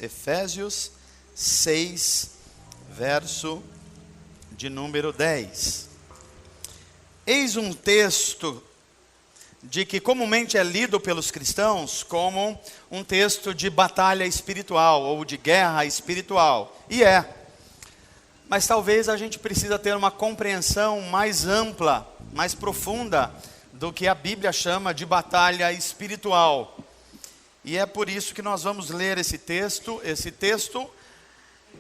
Efésios 6, verso de número 10. Eis um texto de que comumente é lido pelos cristãos como um texto de batalha espiritual ou de guerra espiritual. E é. Mas talvez a gente precisa ter uma compreensão mais ampla, mais profunda do que a Bíblia chama de batalha espiritual. E é por isso que nós vamos ler esse texto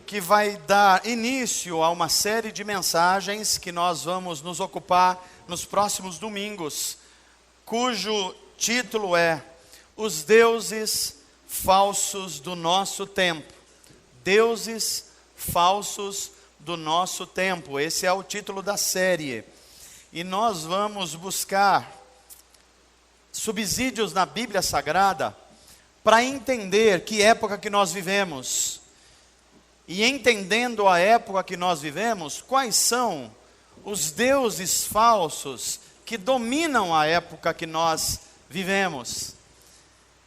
que vai dar início a uma série de mensagens que nós vamos nos ocupar nos próximos domingos, cujo título é Os Deuses Falsos do Nosso Tempo. Deuses Falsos do Nosso Tempo. Esse é o título da série. E nós vamos buscar subsídios na Bíblia Sagrada para entender que época que nós vivemos. E entendendo a época que nós vivemos, quais são os deuses falsos que dominam a época que nós vivemos.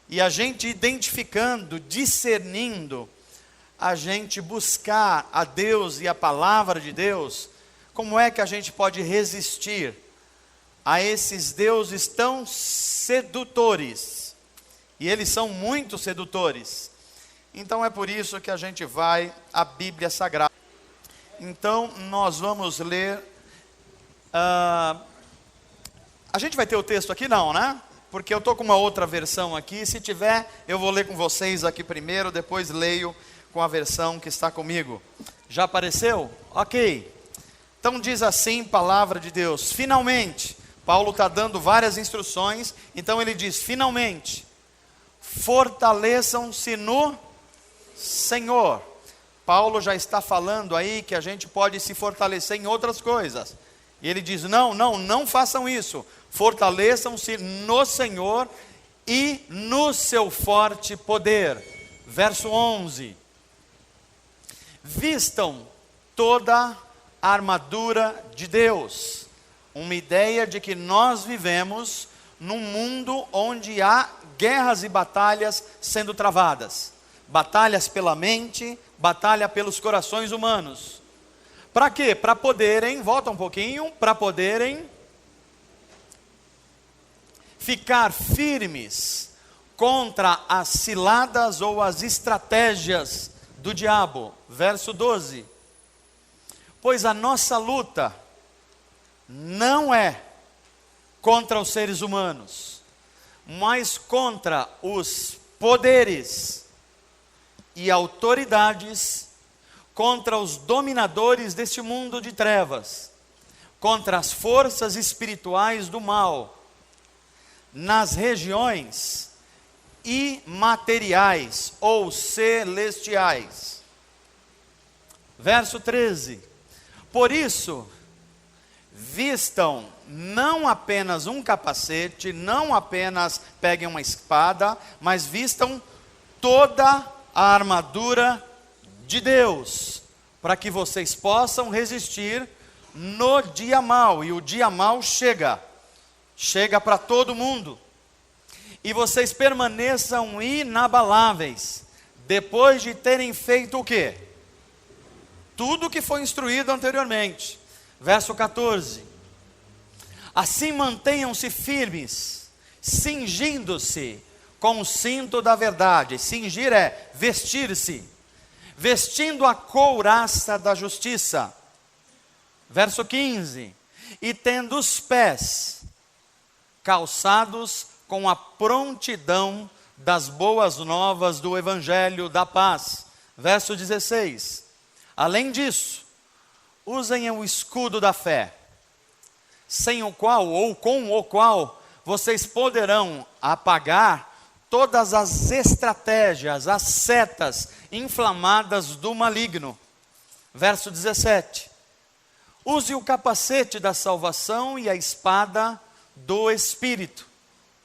E a gente identificando, discernindo, a gente buscar a Deus e a palavra de Deus, como é que a gente pode resistir a esses deuses tão sedutores? E eles são muito sedutores. Então é por isso que a gente vai à Bíblia Sagrada. Então nós vamos ler. A gente vai ter o texto aqui? Não, né? Porque eu estou com uma outra versão aqui. Se tiver, eu vou ler com vocês aqui primeiro, depois leio com a versão que está comigo. Já apareceu? Ok. Então diz assim, palavra de Deus. Finalmente, Paulo está dando várias instruções. Então ele diz, finalmente, fortaleçam-se no Senhor. Paulo já está falando aí que a gente pode se fortalecer em outras coisas. E ele diz, não façam isso. Fortaleçam-se no Senhor e no seu forte poder. Verso 11. Vistam toda a armadura de Deus. Uma ideia de que nós vivemos num mundo onde há guerras e batalhas sendo travadas. Batalhas pela mente, batalha pelos corações humanos. Para quê? Para poderem, volta um pouquinho, para poderem ficar firmes contra as ciladas ou as estratégias do diabo. Verso 12. Pois a nossa luta não é contra os seres humanos, mas contra os poderes e autoridades, contra os dominadores deste mundo de trevas, contra as forças espirituais do mal, nas regiões imateriais ou celestiais. Verso 13. Por isso, vistam não apenas um capacete, não apenas peguem uma espada, mas vistam toda a armadura de Deus, para que vocês possam resistir no dia mau. E o dia mau chega para todo mundo. E vocês permaneçam inabaláveis, depois de terem feito o quê? Tudo que foi instruído anteriormente. Verso 14. Assim mantenham-se firmes, cingindo-se com o cinto da verdade. Cingir é vestir-se. Vestindo a couraça da justiça. Verso 15. E tendo os pés calçados com a prontidão das boas novas do evangelho da paz. Verso 16. Além disso, usem o escudo da fé, sem o qual ou com o qual vocês poderão apagar todas as estratégias, as setas inflamadas do maligno. Verso 17. Use o capacete da salvação e a espada do Espírito,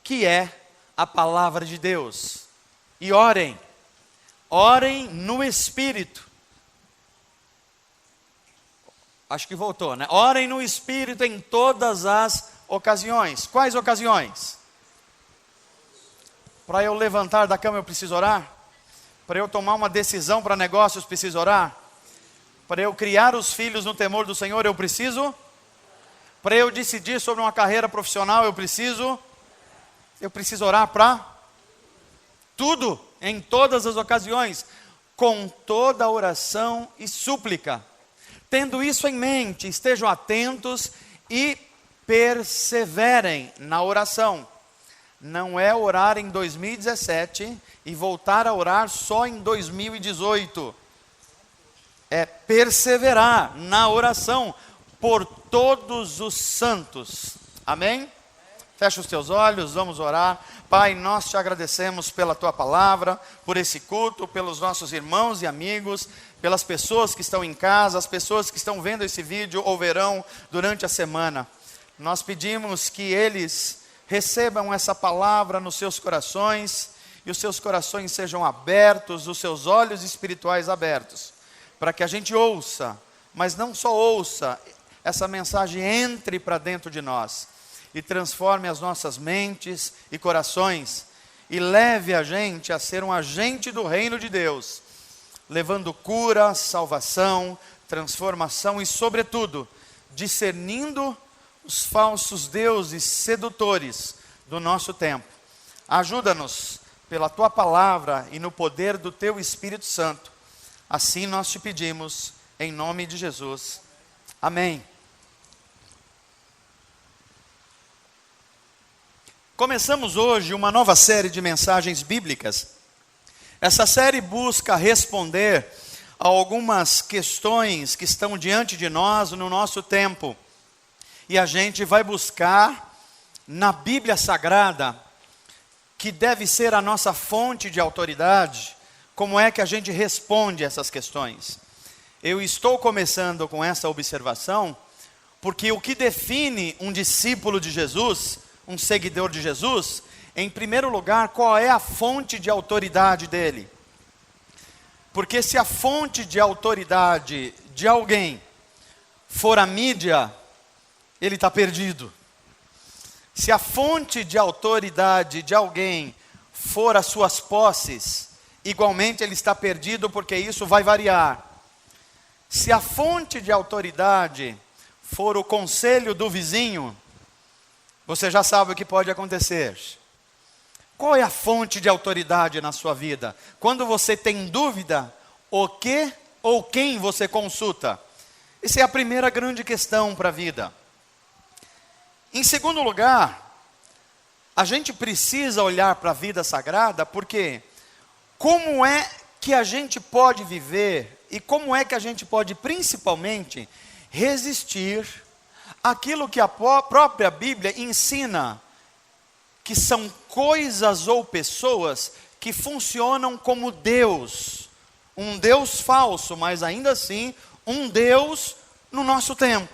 que é a palavra de Deus. E orem no Espírito. Acho que voltou, né? Orem no Espírito em todas as ocasiões. Quais ocasiões? Para eu levantar da cama eu preciso orar? Para eu tomar uma decisão para negócios, preciso orar? Para eu criar os filhos no temor do Senhor, eu preciso? Para eu decidir sobre uma carreira profissional, eu preciso orar para tudo, em todas as ocasiões, com toda oração e súplica. Tendo isso em mente, estejam atentos e perseverem na oração. Não é orar em 2017 e voltar a orar só em 2018. É perseverar na oração por todos os santos. Amém? Fecha os teus olhos, vamos orar. Pai, nós te agradecemos pela tua palavra, por esse culto, pelos nossos irmãos e amigos, pelas pessoas que estão em casa, as pessoas que estão vendo esse vídeo ou verão durante a semana. Nós pedimos que eles recebam essa palavra nos seus corações e os seus corações sejam abertos, os seus olhos espirituais abertos, para que a gente ouça, mas não só ouça, essa mensagem entre para dentro de nós e transforme as nossas mentes e corações e leve a gente a ser um agente do reino de Deus, levando cura, salvação, transformação e, sobretudo, discernindo os falsos deuses sedutores do nosso tempo. Ajuda-nos pela tua palavra e no poder do teu Espírito Santo. Assim nós te pedimos, em nome de Jesus. Amém. Começamos hoje uma nova série de mensagens bíblicas. Essa série busca responder a algumas questões que estão diante de nós no nosso tempo. E a gente vai buscar na Bíblia Sagrada, que deve ser a nossa fonte de autoridade, como é que a gente responde essas questões. Eu estou começando com essa observação, porque o que define um discípulo de Jesus, um seguidor de Jesus, em primeiro lugar, qual é a fonte de autoridade dele? Porque se a fonte de autoridade de alguém for a mídia, ele está perdido. Se a fonte de autoridade de alguém for as suas posses, igualmente ele está perdido, porque isso vai variar. Se a fonte de autoridade for o conselho do vizinho, você já sabe o que pode acontecer. Qual é a fonte de autoridade na sua vida? Quando você tem dúvida, o que ou quem você consulta? Essa é a primeira grande questão para a vida. Em segundo lugar, a gente precisa olhar para a vida sagrada, porque como é que a gente pode viver e como é que a gente pode principalmente resistir àquilo que a própria Bíblia ensina, que são coisas ou pessoas que funcionam como Deus, um Deus falso, mas ainda assim um Deus no nosso tempo.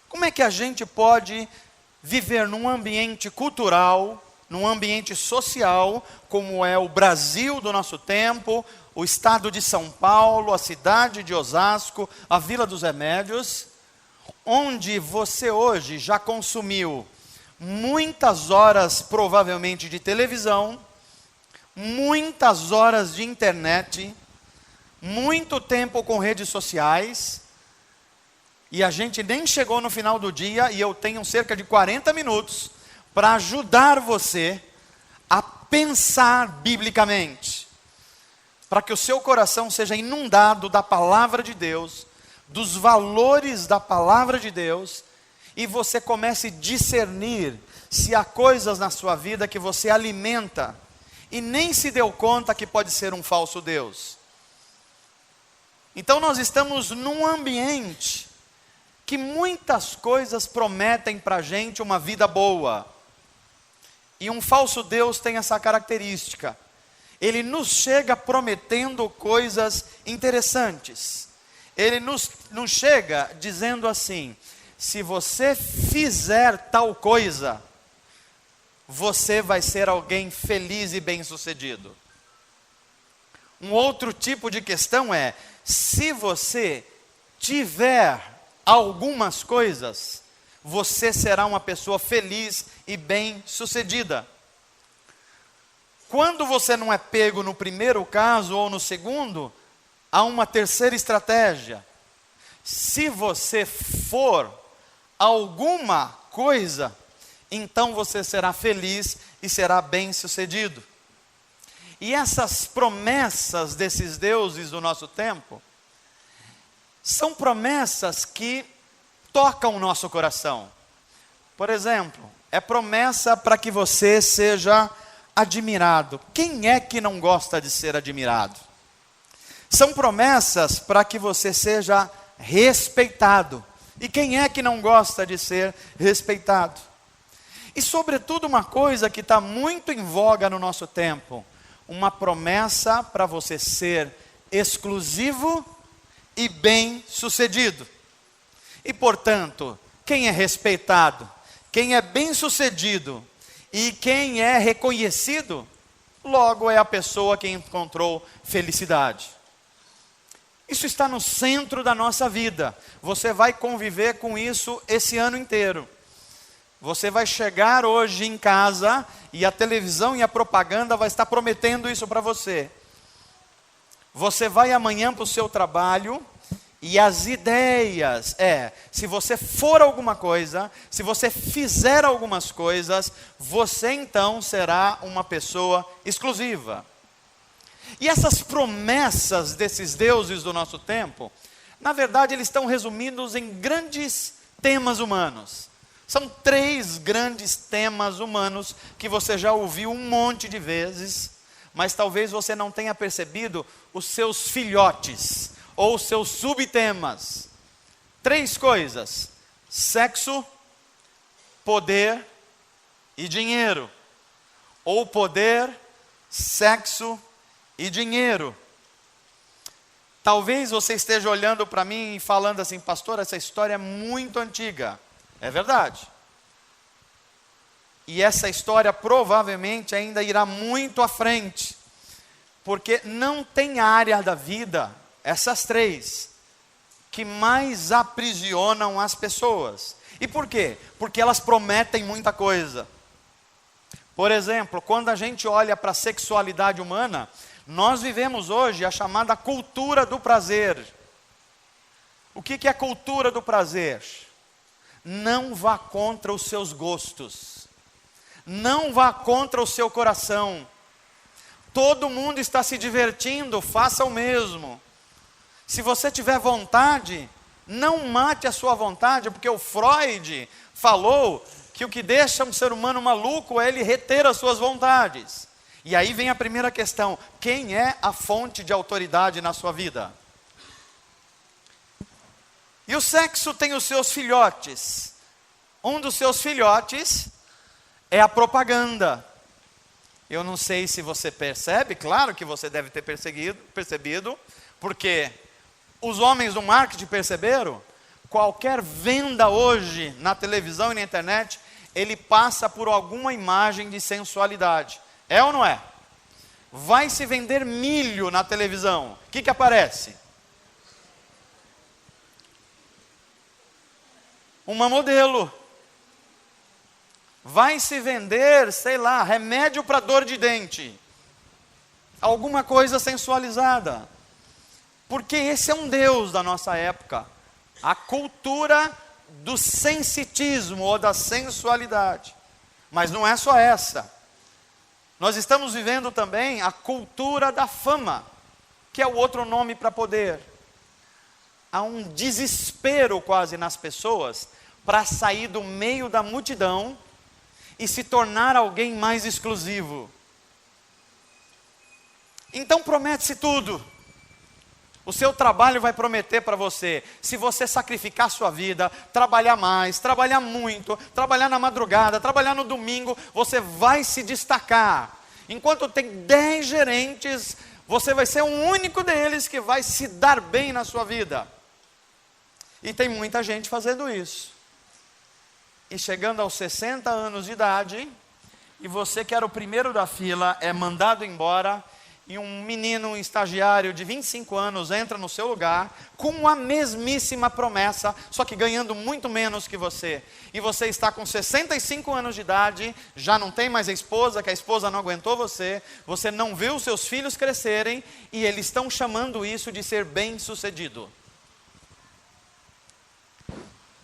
Como é que a gente pode viver num ambiente cultural, num ambiente social, como é o Brasil do nosso tempo, o estado de São Paulo, a cidade de Osasco, a Vila dos Remédios, onde você hoje já consumiu muitas horas, provavelmente, de televisão, muitas horas de internet, muito tempo com redes sociais, e a gente nem chegou no final do dia, e eu tenho cerca de 40 minutos para ajudar você a pensar biblicamente, para que o seu coração seja inundado da palavra de Deus, dos valores da palavra de Deus, e você comece a discernir se há coisas na sua vida que você alimenta e nem se deu conta que pode ser um falso Deus. Então nós estamos num ambiente que muitas coisas prometem para a gente uma vida boa. E um falso Deus tem essa característica. Ele nos chega prometendo coisas interessantes. Ele nos chega dizendo assim: se você fizer tal coisa, você vai ser alguém feliz e bem-sucedido. Um outro tipo de questão é: se você tiver algumas coisas, você será uma pessoa feliz e bem-sucedida. Quando você não é pego no primeiro caso ou no segundo, há uma terceira estratégia. Se você for alguma coisa, então você será feliz e será bem-sucedido. E essas promessas desses deuses do nosso tempo, são promessas que tocam o nosso coração. Por exemplo, é promessa para que você seja admirado. Quem é que não gosta de ser admirado? São promessas para que você seja respeitado. E quem é que não gosta de ser respeitado? E sobretudo uma coisa que está muito em voga no nosso tempo, uma promessa para você ser exclusivo e bem-sucedido. E portanto, quem é respeitado, quem é bem-sucedido e quem é reconhecido, logo é a pessoa que encontrou felicidade. Isso está no centro da nossa vida. Você vai conviver com isso esse ano inteiro. Você vai chegar hoje em casa e a televisão e a propaganda vai estar prometendo isso para você. Você vai amanhã para o seu trabalho e as ideias se você for alguma coisa, se você fizer algumas coisas, você então será uma pessoa exclusiva. E essas promessas desses deuses do nosso tempo, na verdade eles estão resumidos em grandes temas humanos. São 3 grandes temas humanos que você já ouviu um monte de vezes, mas talvez você não tenha percebido os seus filhotes, ou os seus subtemas. 3 coisas: sexo, poder e dinheiro. Ou poder, sexo e dinheiro. Talvez você esteja olhando para mim e falando assim: pastor, essa história é muito antiga. É verdade. E essa história provavelmente ainda irá muito à frente. Porque não tem área da vida, essas 3, que mais aprisionam as pessoas. E por quê? Porque elas prometem muita coisa. Por exemplo, quando a gente olha para a sexualidade humana, nós vivemos hoje a chamada cultura do prazer. O que é a cultura do prazer? Não vá contra os seus gostos. Não vá contra o seu coração. Todo mundo está se divertindo, faça o mesmo. Se você tiver vontade, não mate a sua vontade, porque o Freud falou que o que deixa um ser humano maluco é ele reter as suas vontades. E aí vem a primeira questão: quem é a fonte de autoridade na sua vida? E o sexo tem os seus filhotes. Um dos seus filhotes é a propaganda. Eu não sei se você percebe, claro que você deve ter percebido, porque os homens do marketing perceberam, qualquer venda hoje na televisão e na internet, ele passa por alguma imagem de sensualidade. É ou não é? Vai se vender milho na televisão, o que aparece? Uma modelo. Vai se vender, sei lá, remédio para dor de dente. Alguma coisa sensualizada. Porque esse é um Deus da nossa época. A cultura do sensitismo ou da sensualidade. Mas não é só essa. Nós estamos vivendo também a cultura da fama, que é o outro nome para poder. Há um desespero quase nas pessoas para sair do meio da multidão e se tornar alguém mais exclusivo. Então promete-se tudo. O seu trabalho vai prometer para você, se você sacrificar a sua vida, trabalhar mais, trabalhar muito, trabalhar na madrugada, trabalhar no domingo, você vai se destacar. Enquanto tem 10 gerentes, você vai ser o único deles que vai se dar bem na sua vida. E tem muita gente fazendo isso. E chegando aos 60 anos de idade, e você que era o primeiro da fila, é mandado embora, e um menino, um estagiário de 25 anos entra no seu lugar com a mesmíssima promessa, só que ganhando muito menos que você. E você está com 65 anos de idade, já não tem mais a esposa, que a esposa não aguentou você não viu os seus filhos crescerem, e eles estão chamando isso de ser bem-sucedido.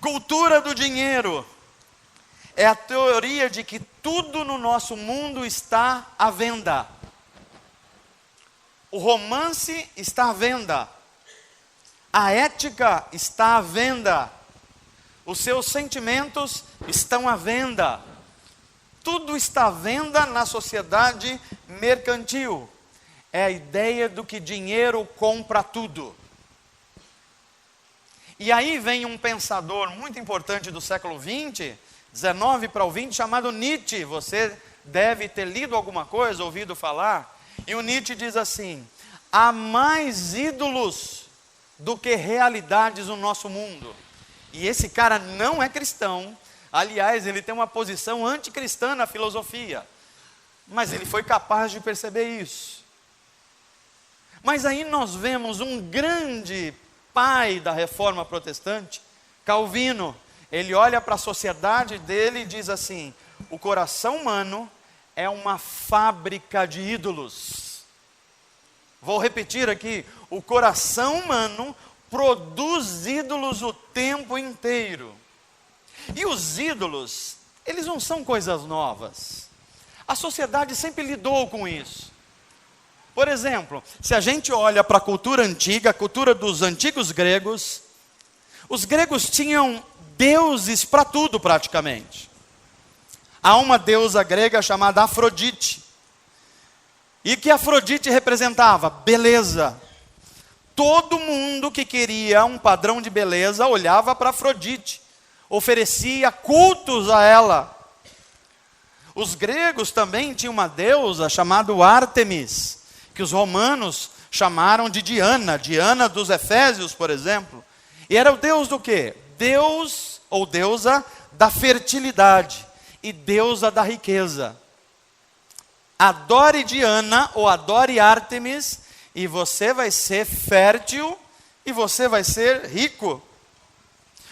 Cultura do dinheiro é a teoria de que tudo no nosso mundo está à venda. O romance está à venda. A ética está à venda. Os seus sentimentos estão à venda. Tudo está à venda na sociedade mercantil. É a ideia do que dinheiro compra tudo. E aí vem um pensador muito importante do século XX, 19 para o 20, chamado Nietzsche. Você deve ter lido alguma coisa, ouvido falar. E o Nietzsche diz assim: há mais ídolos do que realidades no nosso mundo. E esse cara não é cristão. Aliás, ele tem uma posição anticristã na filosofia. Mas ele foi capaz de perceber isso. Mas aí nós vemos um grande pai da reforma protestante, Calvino. Ele olha para a sociedade dele e diz assim: o coração humano é uma fábrica de ídolos. Vou repetir aqui: o coração humano produz ídolos o tempo inteiro. E os ídolos, eles não são coisas novas. A sociedade sempre lidou com isso. Por exemplo, se a gente olha para a cultura antiga, a cultura dos antigos gregos, os gregos tinham deuses para tudo praticamente. Há uma deusa grega chamada Afrodite. E que Afrodite representava? Beleza. Todo mundo que queria um padrão de beleza olhava para Afrodite, oferecia cultos a ela. Os gregos também tinham uma deusa chamada Ártemis, que os romanos chamaram de Diana, Diana dos Efésios, por exemplo. E era o deus do quê? Deus ou deusa da fertilidade e deusa da riqueza. Adore Diana ou adore Ártemis e você vai ser fértil e você vai ser rico.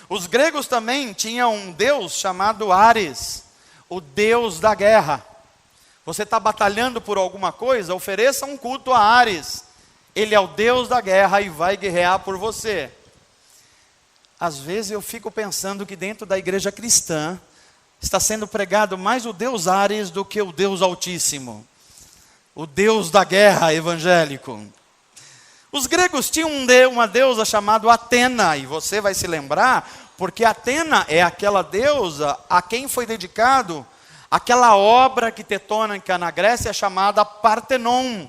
Os gregos também tinham um deus chamado Ares, o deus da guerra. Você está batalhando por alguma coisa, ofereça um culto a Ares. Ele é o deus da guerra e vai guerrear por você. Às vezes eu fico pensando que dentro da igreja cristã está sendo pregado mais o Deus Ares do que o Deus Altíssimo, o Deus da guerra evangélico. Os gregos tinham uma deusa chamada Atena, e você vai se lembrar, porque Atena é aquela deusa a quem foi dedicado aquela obra arquitetônica na Grécia chamada Partenon,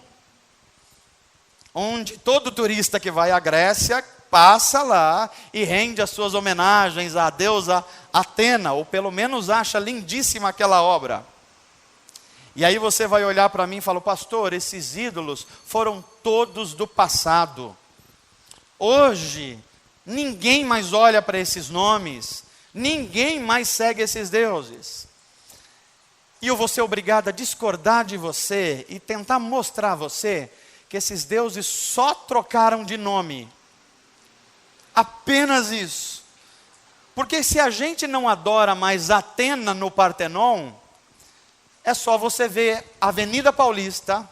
onde todo turista que vai à Grécia passa lá e rende as suas homenagens à deusa Atena, ou pelo menos acha lindíssima aquela obra. E aí você vai olhar para mim e falar: pastor, esses ídolos foram todos do passado. Hoje, ninguém mais olha para esses nomes, ninguém mais segue esses deuses. E eu vou ser obrigado a discordar de você e tentar mostrar a você que esses deuses só trocaram de nome. Apenas isso. Porque se a gente não adora mais Atena no Partenon, é só você ver Avenida Paulista,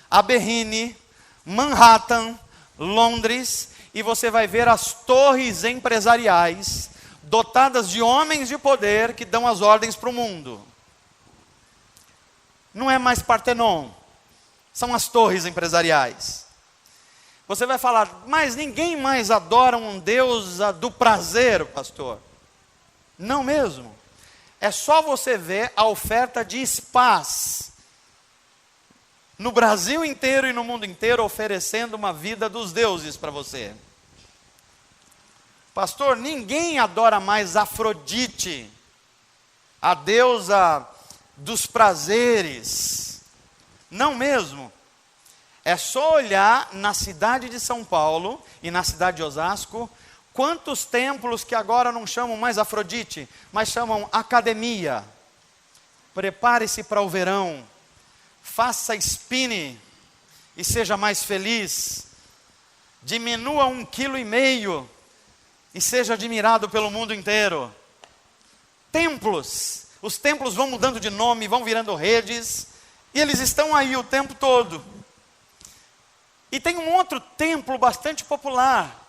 Aberrini, Manhattan, Londres, e você vai ver as torres empresariais dotadas de homens de poder que dão as ordens para o mundo. Não é mais Partenon, são as torres empresariais. Você vai falar: mas ninguém mais adora um deus do prazer, pastor. Não mesmo. É só você ver a oferta de spas no Brasil inteiro e no mundo inteiro, oferecendo uma vida dos deuses para você. Pastor, ninguém adora mais Afrodite, a deusa dos prazeres. Não mesmo. É só olhar na cidade de São Paulo e na cidade de Osasco, quantos templos que agora não chamam mais Afrodite, mas chamam academia. Prepare-se para o verão, faça spinning e seja mais feliz. Diminua 1,5 kg e seja admirado pelo mundo inteiro. Templos, os templos vão mudando de nome, vão virando redes, e eles estão aí o tempo todo. E tem um outro templo bastante popular,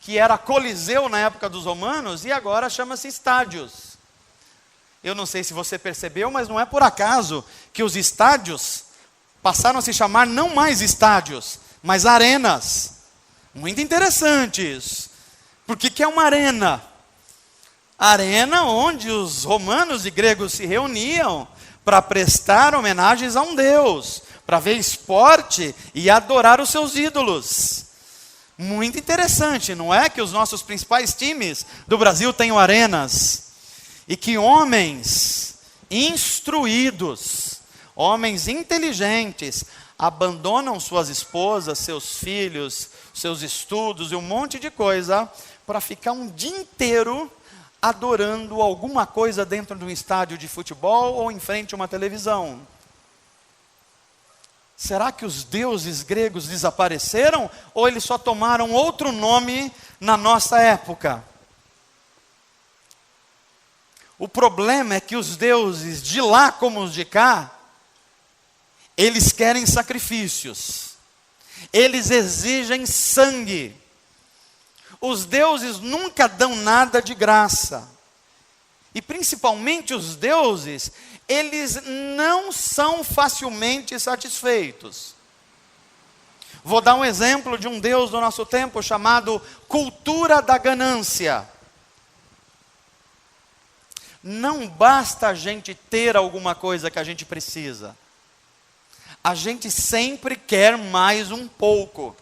que era Coliseu na época dos romanos, e agora chama-se estádios. Eu não sei se você percebeu, mas não é por acaso que os estádios passaram a se chamar não mais estádios, mas arenas. Muito interessante isso. Por que é uma arena? Arena onde os romanos e gregos se reuniam para prestar homenagens a um deus, para ver esporte e adorar os seus ídolos. Muito interessante, não é? Que os nossos principais times do Brasil tenham arenas. E que homens instruídos, homens inteligentes, abandonam suas esposas, seus filhos, seus estudos e um monte de coisa, para ficar um dia inteiro adorando alguma coisa dentro de um estádio de futebol ou em frente a uma televisão. Será que os deuses gregos desapareceram ou eles só tomaram outro nome na nossa época? O problema é que os deuses de lá como os de cá, eles querem sacrifícios, eles exigem sangue. Os deuses nunca dão nada de graça. E principalmente os deuses, eles não são facilmente satisfeitos. Vou dar um exemplo de um deus do nosso tempo chamado cultura da ganância. Não basta a gente ter alguma coisa que a gente precisa. A gente sempre quer mais um pouco.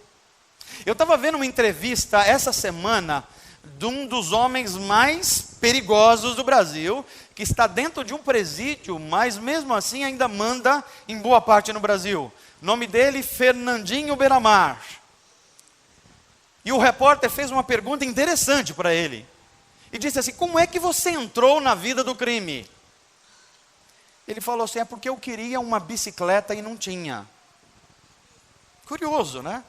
Eu estava vendo uma entrevista essa semana de um dos homens mais perigosos do Brasil, que está dentro de um presídio, mas mesmo assim ainda manda em boa parte no Brasil. O nome dele, Fernandinho Beiramar. E o repórter fez uma pergunta interessante para ele. E disse assim: como é que você entrou na vida do crime? Ele falou assim: é porque eu queria uma bicicleta e não tinha. Curioso, né?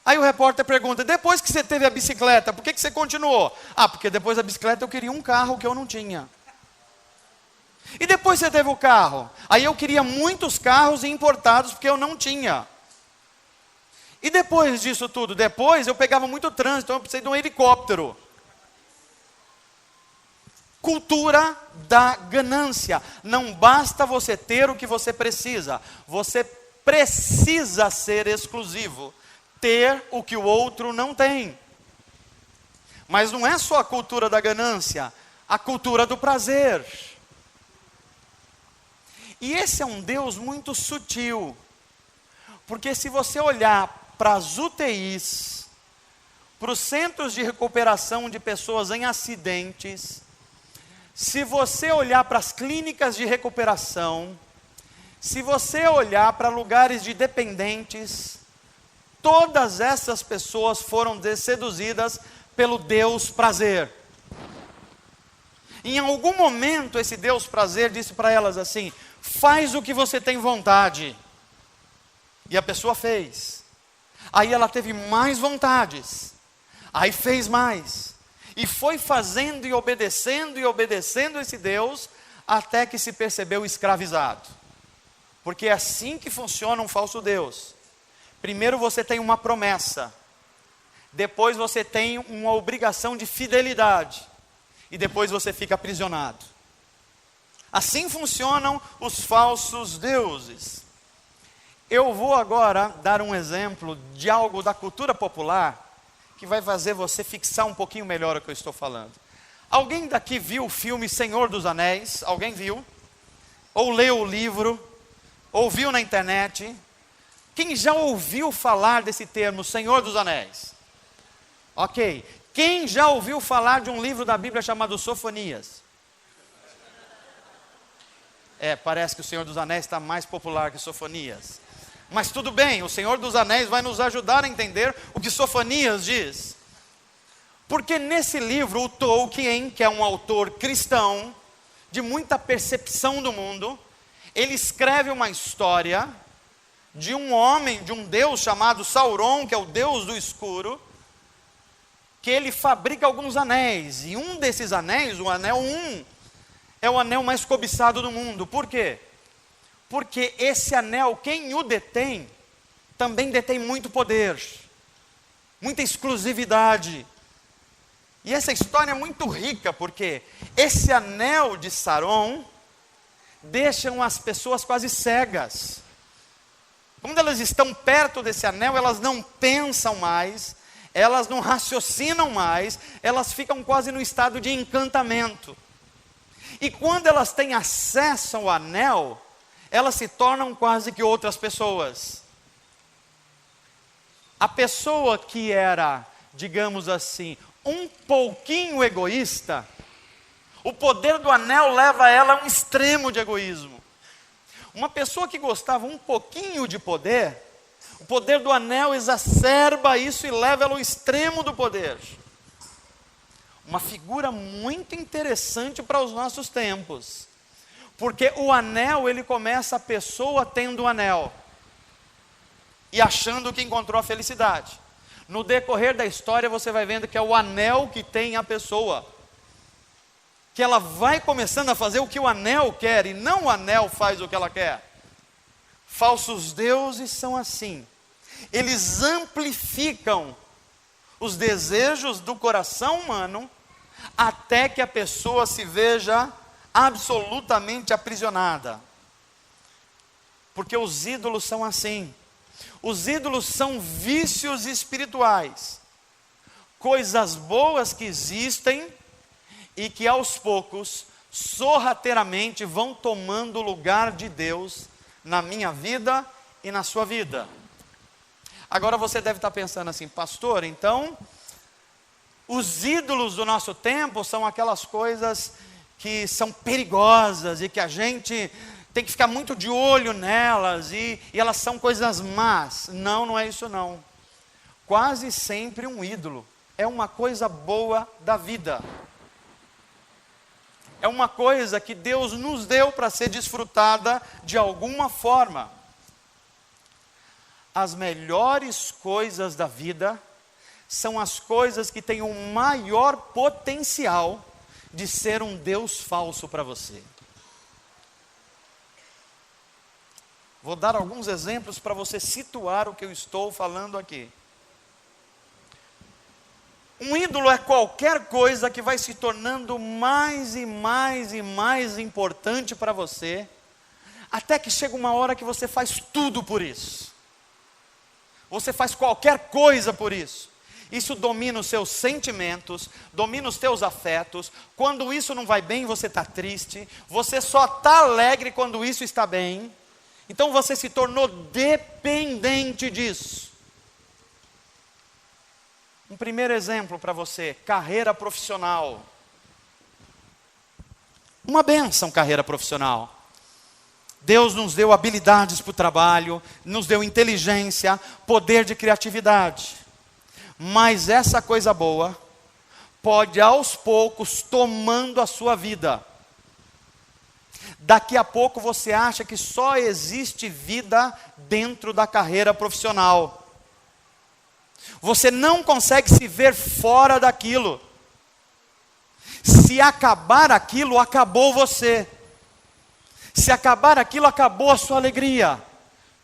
Aí o repórter pergunta: depois que você teve a bicicleta, por que você continuou? Ah, porque depois da bicicleta eu queria um carro que eu não tinha. E depois você teve o carro? Aí eu queria muitos carros importados porque eu não tinha. E depois disso tudo? Depois eu pegava muito trânsito, então eu precisei de um helicóptero. Cultura da ganância. Não basta você ter o que você precisa. Você precisa ser exclusivo. Ter o que o outro não tem. Mas não é só a cultura da ganância. A cultura do prazer. E esse é um Deus muito sutil. Porque se você olhar para as UTIs, para os centros de recuperação de pessoas em acidentes, se você olhar para as clínicas de recuperação, se você olhar para lugares de dependentes, todas essas pessoas foram seduzidas pelo Deus prazer. Em algum momento esse Deus prazer disse para elas assim: faz o que você tem vontade. E a pessoa fez. Aí ela teve mais vontades. Aí fez mais. E foi fazendo e obedecendo esse Deus, até que se percebeu escravizado. Porque é assim que funciona um falso Deus. Primeiro você tem uma promessa. Depois você tem uma obrigação de fidelidade. E depois você fica aprisionado. Assim funcionam os falsos deuses. Eu vou agora dar um exemplo de algo da cultura popular que vai fazer você fixar um pouquinho melhor o que eu estou falando. Alguém daqui viu o filme Senhor dos Anéis? Alguém viu? Ou leu o livro? Ou viu na internet? Quem já ouviu falar desse termo, Senhor dos Anéis? Ok. Quem já ouviu falar de um livro da Bíblia chamado Sofonias? Parece que o Senhor dos Anéis está mais popular que Sofonias. Mas tudo bem, o Senhor dos Anéis vai nos ajudar a entender o que Sofonias diz. Porque nesse livro, o Tolkien, que é um autor cristão, de muita percepção do mundo, ele escreve uma história de um homem, de um deus chamado Sauron, que é o deus do escuro, que ele fabrica alguns anéis. E um desses anéis, o anel 1, é o anel mais cobiçado do mundo. Por quê? Porque esse anel, quem o detém, também detém muito poder, muita exclusividade. E essa história é muito rica, porque esse anel de Sauron deixam as pessoas quase cegas. Quando elas estão perto desse anel, elas não pensam mais, elas não raciocinam mais, elas ficam quase no estado de encantamento. E quando elas têm acesso ao anel, elas se tornam quase que outras pessoas. A pessoa que era, digamos assim, um pouquinho egoísta, o poder do anel leva ela a um extremo de egoísmo. Uma pessoa que gostava um pouquinho de poder, o poder do anel exacerba isso e leva ela ao extremo do poder. Uma figura muito interessante para os nossos tempos. Porque o anel, ele começa a pessoa tendo o anel e achando que encontrou a felicidade. No decorrer da história você vai vendo que é o anel que tem a pessoa. Que ela vai começando a fazer o que o anel quer e não o anel faz o que ela quer. Falsos deuses são assim. Eles amplificam os desejos do coração humano até que a pessoa se veja absolutamente aprisionada. Porque os ídolos são assim. Os ídolos são vícios espirituais. Coisas boas que existem e que aos poucos, sorrateiramente, vão tomando o lugar de Deus na minha vida e na sua vida. Agora você deve estar pensando assim, pastor, então, os ídolos do nosso tempo são aquelas coisas que são perigosas e que a gente tem que ficar muito de olho nelas e elas são coisas más. Não, não é isso não. Quase sempre um ídolo é uma coisa boa da vida. É uma coisa que Deus nos deu para ser desfrutada de alguma forma. As melhores coisas da vida são as coisas que têm o maior potencial de ser um Deus falso para você. Vou dar alguns exemplos para você situar o que eu estou falando aqui. Um ídolo é qualquer coisa que vai se tornando mais e mais e mais importante para você, até que chega uma hora que você faz tudo por isso. Você faz qualquer coisa por isso. Isso domina os seus sentimentos, domina os teus afetos. Quando isso não vai bem, você está triste. Você só está alegre quando isso está bem. Então você se tornou dependente disso. Um primeiro exemplo para você, carreira profissional. Uma bênção, carreira profissional. Deus nos deu habilidades para o trabalho, nos deu inteligência, poder de criatividade. Mas essa coisa boa pode aos poucos tomando a sua vida. Daqui a pouco você acha que só existe vida dentro da carreira profissional. Você não consegue se ver fora daquilo. Se acabar aquilo, acabou você. Se acabar aquilo, acabou a sua alegria.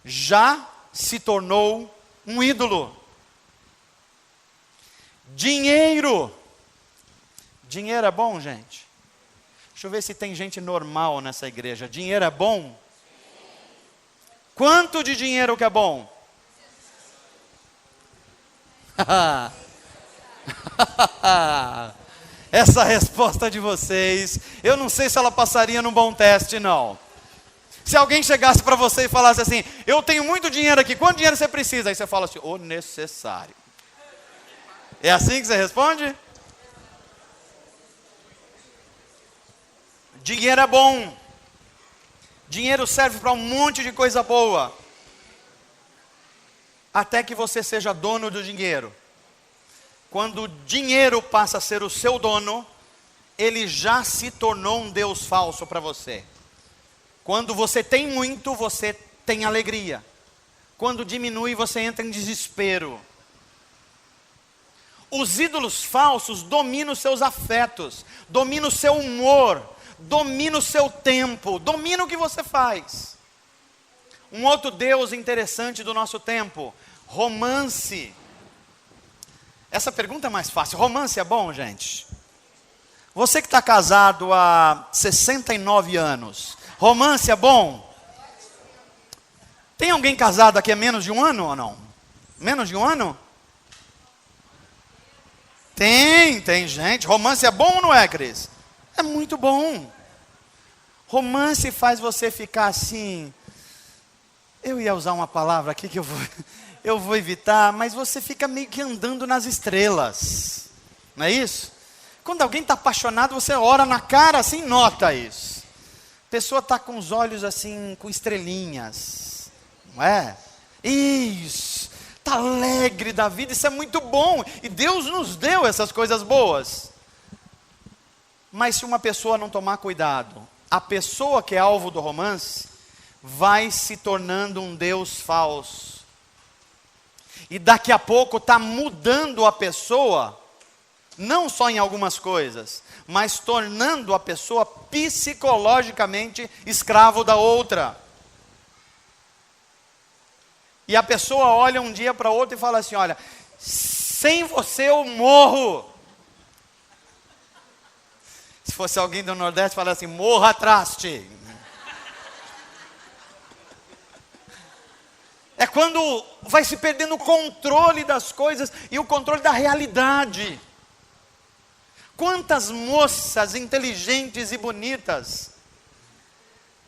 Já se tornou um ídolo. Dinheiro. Dinheiro é bom, gente? Deixa eu ver se tem gente normal nessa igreja. Dinheiro é bom? Quanto de dinheiro que é bom? Essa resposta de vocês, eu não sei se ela passaria num bom teste, não. Se alguém chegasse para você e falasse assim, eu tenho muito dinheiro aqui, quanto dinheiro você precisa? Aí você fala assim, o necessário. É assim que você responde? Dinheiro é bom. Dinheiro serve para um monte de coisa boa. Até que você seja dono do dinheiro. Quando o dinheiro passa a ser o seu dono, ele já se tornou um Deus falso para você. Quando você tem muito, você tem alegria. Quando diminui, você entra em desespero. Os ídolos falsos dominam os seus afetos, dominam o seu humor, dominam o seu tempo, dominam o que você faz. Um outro Deus interessante do nosso tempo, romance. Essa pergunta é mais fácil. Romance é bom, gente? Você que está casado há 69 anos, romance é bom? Tem alguém casado aqui há menos de um ano ou não? Menos de um ano? Tem gente. Romance é bom ou não é, Cris? É muito bom. Romance faz você ficar assim. Eu ia usar uma palavra aqui que eu vou evitar, mas você fica meio que andando nas estrelas. Não é isso? Quando alguém está apaixonado, você ora na cara assim, nota isso. A pessoa está com os olhos assim, com estrelinhas. Não é? Isso. Está alegre da vida, isso é muito bom. E Deus nos deu essas coisas boas. Mas se uma pessoa não tomar cuidado, a pessoa que é alvo do romance vai se tornando um Deus falso. E daqui a pouco está mudando a pessoa, não só em algumas coisas, mas tornando a pessoa psicologicamente escravo da outra. E a pessoa olha um dia para outra e fala assim, olha, sem você eu morro. Se fosse alguém do Nordeste, fala assim, morra traste. É quando vai se perdendo o controle das coisas e o controle da realidade. Quantas moças inteligentes e bonitas,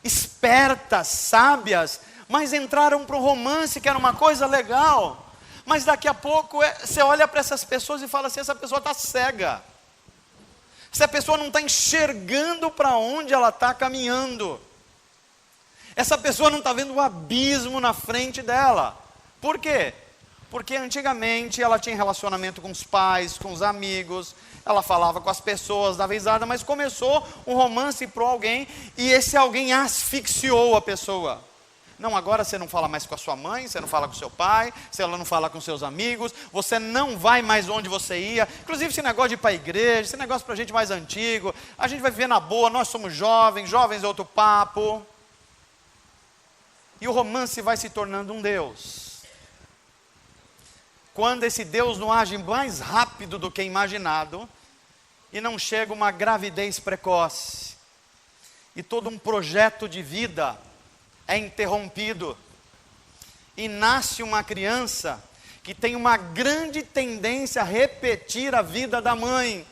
espertas, sábias, mas entraram para o romance, que era uma coisa legal. Mas daqui a pouco você olha para essas pessoas e fala assim, essa pessoa está cega. Essa pessoa não está enxergando para onde ela está caminhando. Essa pessoa não está vendo o abismo na frente dela. Por quê? Porque antigamente ela tinha relacionamento com os pais, com os amigos, ela falava com as pessoas, dava risada, mas começou um romance para alguém e esse alguém asfixiou a pessoa. Não, agora você não fala mais com a sua mãe, você não fala com o seu pai, você não fala com seus amigos, você não vai mais onde você ia. Inclusive esse negócio de ir para a igreja, esse negócio para gente mais antigo, a gente vai viver na boa, nós somos jovens, jovens é outro papo. E o romance vai se tornando um Deus. Quando esse Deus não age mais rápido do que imaginado, e não chega uma gravidez precoce, e todo um projeto de vida é interrompido, e nasce uma criança que tem uma grande tendência a repetir a vida da mãe,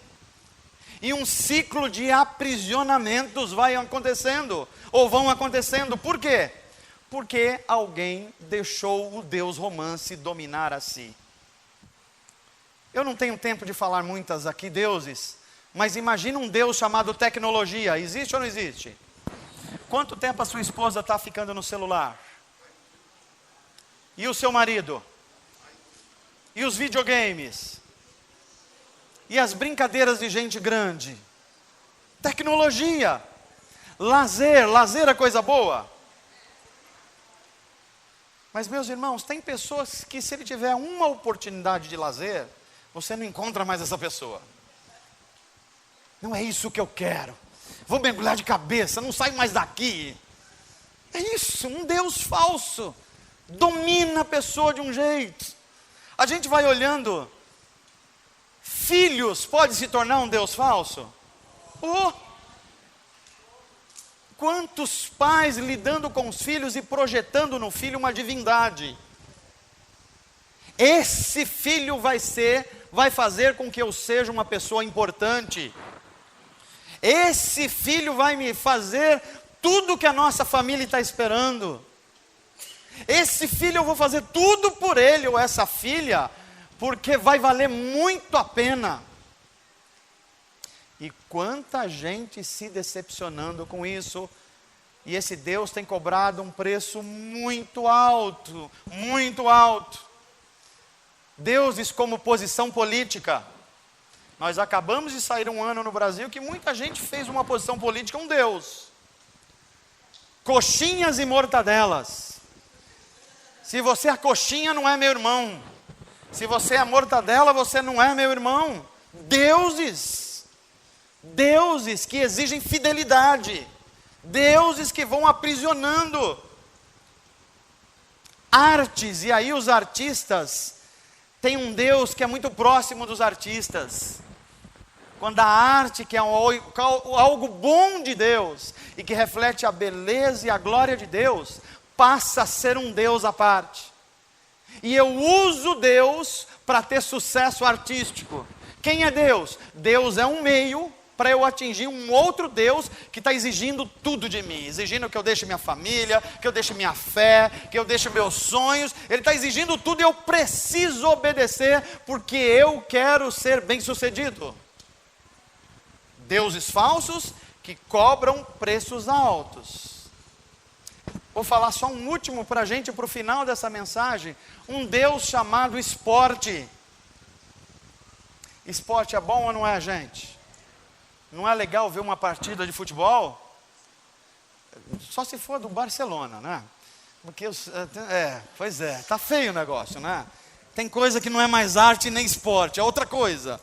e um ciclo de aprisionamentos vai acontecendo, ou vão acontecendo. Por quê? Porque alguém deixou o Deus romance dominar a si. Eu não tenho tempo de falar muitas aqui deuses, mas imagina um Deus chamado tecnologia. Existe ou não existe? Quanto tempo a sua esposa está ficando no celular? E o seu marido? E os videogames? E as brincadeiras de gente grande? Tecnologia. Lazer é coisa boa. Mas meus irmãos, tem pessoas que se ele tiver uma oportunidade de lazer, você não encontra mais essa pessoa. Não é isso que eu quero. Vou mergulhar de cabeça, não saio mais daqui. É isso, um Deus falso. Domina a pessoa de um jeito. A gente vai olhando. Filhos, pode se tornar um Deus falso? Oh! Quantos pais lidando com os filhos e projetando no filho uma divindade. Esse filho vai fazer com que eu seja uma pessoa importante. Esse filho vai me fazer tudo que a nossa família está esperando. Esse filho eu vou fazer tudo por ele ou essa filha, porque vai valer muito a pena. E quanta gente se decepcionando com isso. E esse Deus tem cobrado um preço muito alto, muito alto. Deuses como posição política. Nós acabamos de sair um ano no Brasil que muita gente fez uma posição política um Deus. Coxinhas e mortadelas. Se você é coxinha, não é meu irmão. Se você é mortadela, você não é meu irmão. Deuses que exigem fidelidade, deuses que vão aprisionando. Artes, e aí os artistas têm um Deus que é muito próximo dos artistas. Quando a arte, que é algo bom de Deus, e que reflete a beleza e a glória de Deus, passa a ser um Deus à parte. E eu uso Deus para ter sucesso artístico. Quem é Deus? Deus é um meio para eu atingir um outro Deus que está exigindo tudo de mim. Exigindo que eu deixe minha família, que eu deixe minha fé, que eu deixe meus sonhos. Ele está exigindo tudo e eu preciso obedecer porque eu quero ser bem-sucedido. Deuses falsos que cobram preços altos. Vou falar só um último para a gente, para o final dessa mensagem. Um Deus chamado esporte. Esporte é bom ou não é, gente? Não é legal ver uma partida de futebol? Só se for do Barcelona, né? Porque, pois é, tá feio o negócio, né? Tem coisa que não é mais arte nem esporte, é outra coisa.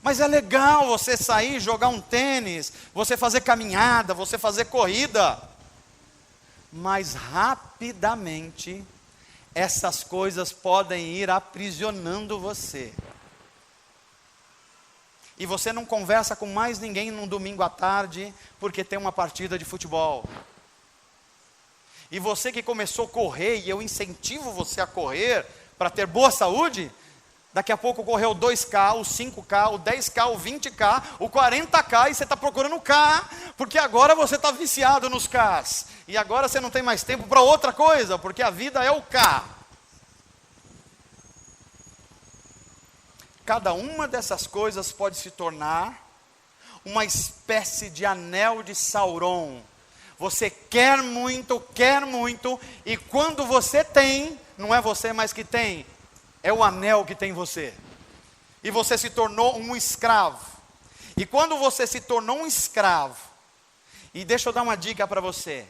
Mas é legal você sair, jogar um tênis, você fazer caminhada, você fazer corrida. Mas rapidamente, essas coisas podem ir aprisionando você. E você não conversa com mais ninguém num domingo à tarde, porque tem uma partida de futebol. E você que começou a correr, e eu incentivo você a correr, para ter boa saúde, daqui a pouco correu o 2K, o 5K, o 10K, o 20K, o 40K, e você está procurando o K, porque agora você está viciado nos Ks. E agora você não tem mais tempo para outra coisa, porque a vida é o K. Cada uma dessas coisas pode se tornar uma espécie de anel de Sauron. Você quer muito, e quando você tem, não é você mais que tem, é o anel que tem você. E você se tornou um escravo. E quando você se tornou um escravo, e deixa eu dar uma dica para você.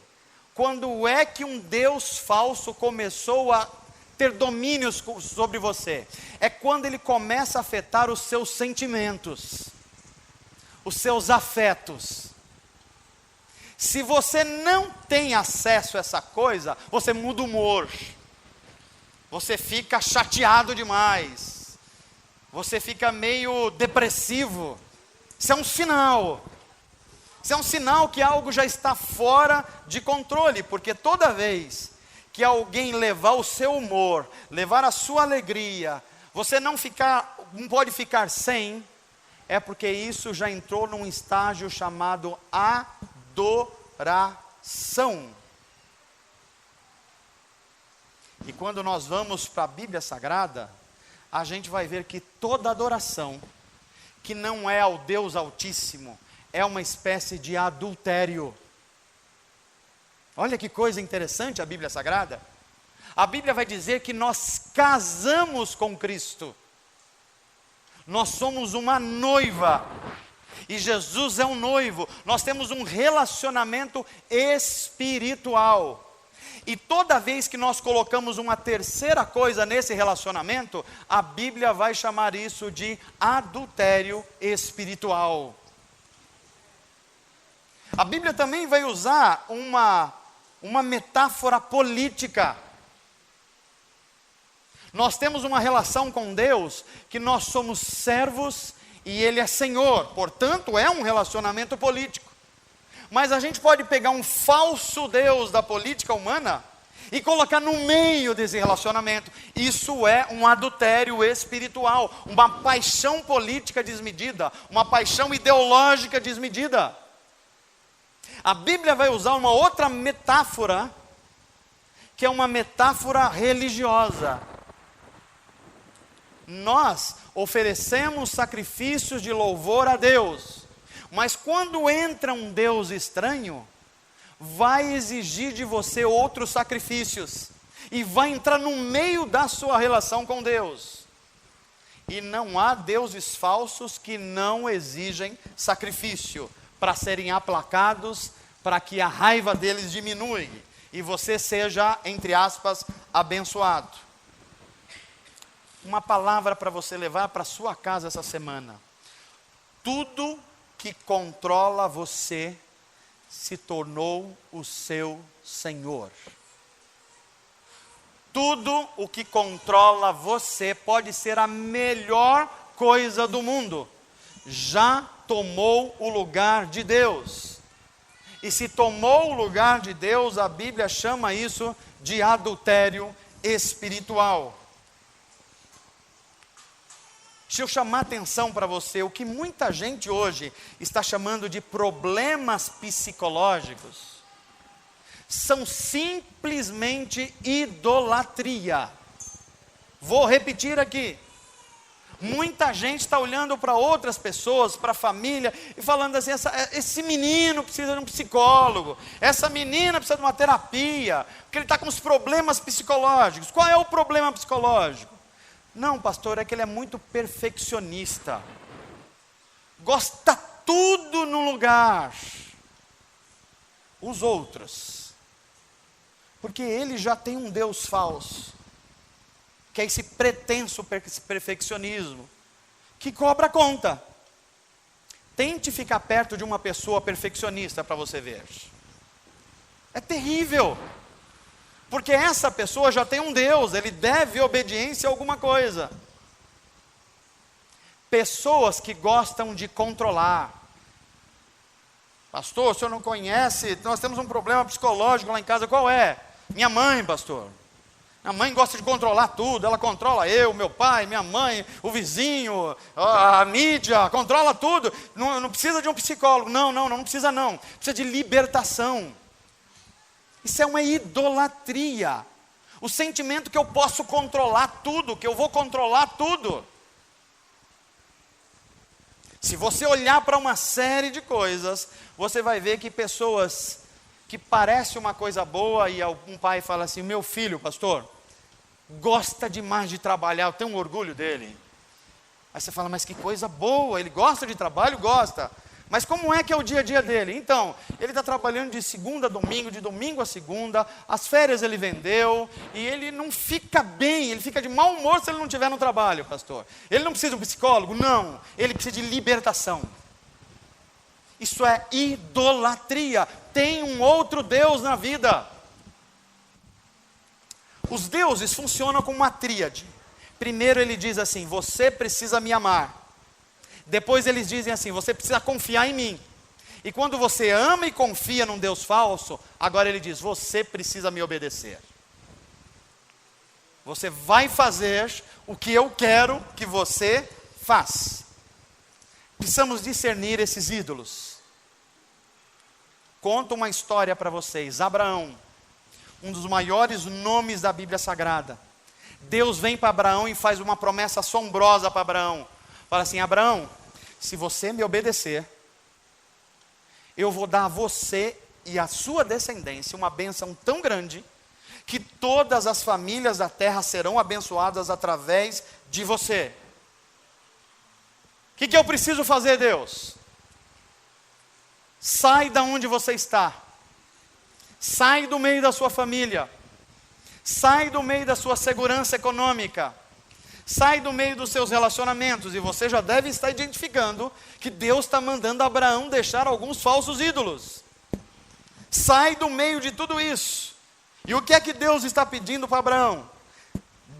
Quando é que um Deus falso começou a ter domínio sobre você? É quando ele começa a afetar os seus sentimentos, os seus afetos. Se você não tem acesso a essa coisa, você muda o humor, você fica chateado demais, você fica meio depressivo. Isso é um sinal. Isso é um sinal que algo já está fora de controle, porque toda vez que alguém levar o seu humor, levar a sua alegria, você não pode ficar sem, é porque isso já entrou num estágio chamado adoração. E quando nós vamos para a Bíblia Sagrada, a gente vai ver que toda adoração, que não é ao Deus Altíssimo, é uma espécie de adultério. Olha que coisa interessante a Bíblia Sagrada. A Bíblia vai dizer que nós casamos com Cristo. Nós somos uma noiva. E Jesus é um noivo. Nós temos um relacionamento espiritual. E toda vez que nós colocamos uma terceira coisa nesse relacionamento, a Bíblia vai chamar isso de adultério espiritual. A Bíblia também vai usar uma metáfora política. Nós temos uma relação com Deus que nós somos servos e Ele é Senhor, portanto é um relacionamento político. Mas a gente pode pegar um falso Deus da política humana e colocar no meio desse relacionamento. Isso é um adultério espiritual, uma paixão política desmedida, uma paixão ideológica desmedida. A Bíblia vai usar uma outra metáfora, que é uma metáfora religiosa. Nós oferecemos sacrifícios de louvor a Deus, mas quando entra um Deus estranho, vai exigir de você outros sacrifícios, e vai entrar no meio da sua relação com Deus. E não há deuses falsos que não exigem sacrifício, para serem aplacados, para que a raiva deles diminua. e você seja, entre aspas, abençoado. Uma palavra para você levar para sua casa essa semana. Tudo que controla você se tornou o seu Senhor. Tudo o que controla você pode ser a melhor coisa do mundo. Já tomou o lugar de Deus. E se tomou o lugar de Deus, a Bíblia chama isso de adultério espiritual. Deixa eu chamar a atenção para você, o que muita gente hoje está chamando de problemas psicológicos, são simplesmente idolatria. Vou repetir aqui. Muita gente está olhando para outras pessoas, para a família, e falando assim, esse menino precisa de um psicólogo, essa menina precisa de uma terapia, porque ele está com os problemas psicológicos. Qual é o problema psicológico? Não, pastor, é que ele é muito perfeccionista. Gosta tudo no lugar. Os outros. Porque ele já tem um Deus falso, que é esse pretenso perfeccionismo, que cobra conta. Tente ficar perto de uma pessoa perfeccionista para você ver. É terrível. Porque essa pessoa já tem um Deus, ele deve obediência a alguma coisa. Pessoas que gostam de controlar. Pastor, o senhor não conhece, nós temos um problema psicológico lá em casa, qual é? Minha mãe, pastor. Minha mãe gosta de controlar tudo, ela controla eu, meu pai, minha mãe, o vizinho, a mídia, controla tudo. Não precisa de um psicólogo, não precisa não. Precisa de libertação. Isso é uma idolatria. O sentimento que eu posso controlar tudo, que eu vou controlar tudo. Se você olhar para uma série de coisas, você vai ver que pessoas que parecem uma coisa boa, e um pai fala assim, meu filho, pastor, gosta demais de trabalhar, eu tenho um orgulho dele. Aí você fala, mas que coisa boa, ele gosta de trabalho? Gosta. Mas como é que é o dia a dia dele? Então, ele está trabalhando de segunda a domingo, de domingo a segunda, as férias ele vendeu, e ele não fica bem, ele fica de mau humor se ele não estiver no trabalho, pastor. Ele não precisa de um psicólogo? Não, ele precisa de libertação. Isso é idolatria, tem um outro Deus na vida. Os deuses funcionam como uma tríade. Primeiro ele diz assim, você precisa me amar. Depois eles dizem assim, você precisa confiar em mim. E quando você ama e confia num Deus falso, agora ele diz, você precisa me obedecer. Você vai fazer o que eu quero que você faça. Precisamos discernir esses ídolos. Conto uma história para vocês. Abraão, um dos maiores nomes da Bíblia Sagrada. Deus vem para Abraão e faz uma promessa assombrosa para Abraão. Fala assim, Abraão, se você me obedecer, eu vou dar a você e a sua descendência uma bênção tão grande, que todas as famílias da terra serão abençoadas através de você. O que eu preciso fazer, Deus? Sai da onde você está. Sai do meio da sua família. Sai do meio da sua segurança econômica. Sai do meio dos seus relacionamentos. E você já deve estar identificando que Deus está mandando Abraão deixar alguns falsos ídolos. Sai do meio de tudo isso. E o que é que Deus está pedindo para Abraão?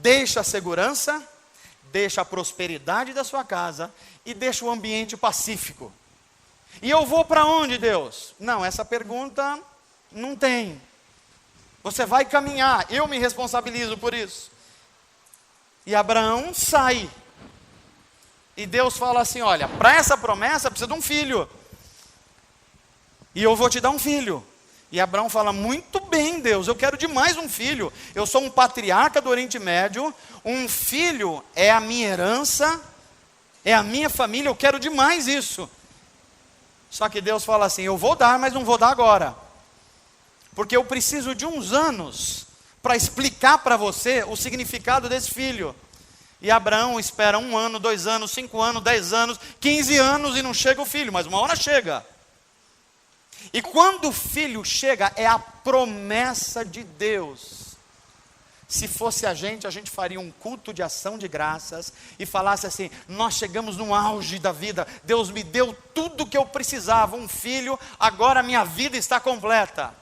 Deixa a segurança, deixa a prosperidade da sua casa e deixa o ambiente pacífico. E eu vou para onde, Deus? Não, essa pergunta não tem. Você vai caminhar, eu me responsabilizo por isso. E Abraão sai. E Deus fala assim, olha, para essa promessa precisa de um filho. E eu vou te dar um filho. E Abraão fala, muito bem, Deus, eu quero demais um filho. Eu sou um patriarca do Oriente Médio, um filho é a minha herança, é a minha família, eu quero demais isso. Só que Deus fala assim, eu vou dar, mas não vou dar agora. Porque eu preciso de uns anos para explicar para você o significado desse filho. E Abraão espera 1 ano, 2 anos, 5 anos, 10 anos, 15 anos e não chega o filho, mas uma hora chega. E quando o filho chega, é a promessa de Deus. Se fosse a gente faria um culto de ação de graças e falasse assim: nós chegamos no auge da vida, Deus me deu tudo que eu precisava, um filho, agora a minha vida está completa.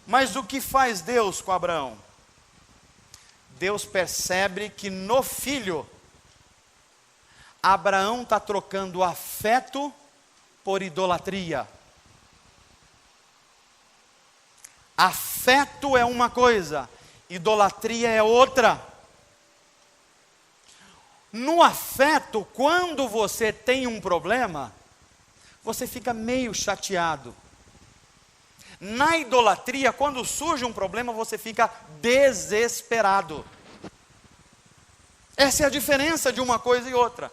Mas o que faz Deus com Abraão? Deus percebe que no filho, Abraão está trocando afeto por idolatria. Afeto é uma coisa, idolatria é outra. No afeto, quando você tem um problema, você fica meio chateado. Na idolatria, quando surge um problema, você fica desesperado. Essa é a diferença de uma coisa e outra.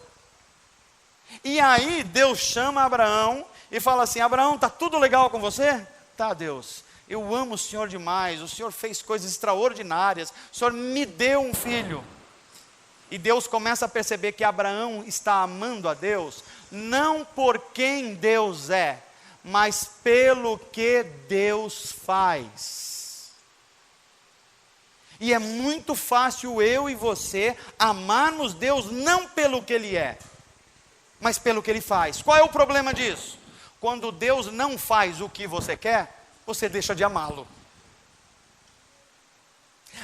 E aí Deus chama Abraão e fala assim: Abraão, está tudo legal com você? Tá, Deus, eu amo o Senhor demais, o Senhor fez coisas extraordinárias, o Senhor me deu um filho. E Deus começa a perceber que Abraão está amando a Deus, não por quem Deus é, mas pelo que Deus faz. E é muito fácil eu e você amarmos Deus não pelo que Ele é, mas pelo que Ele faz. Qual é o problema disso? Quando Deus não faz o que você quer, você deixa de amá-lo.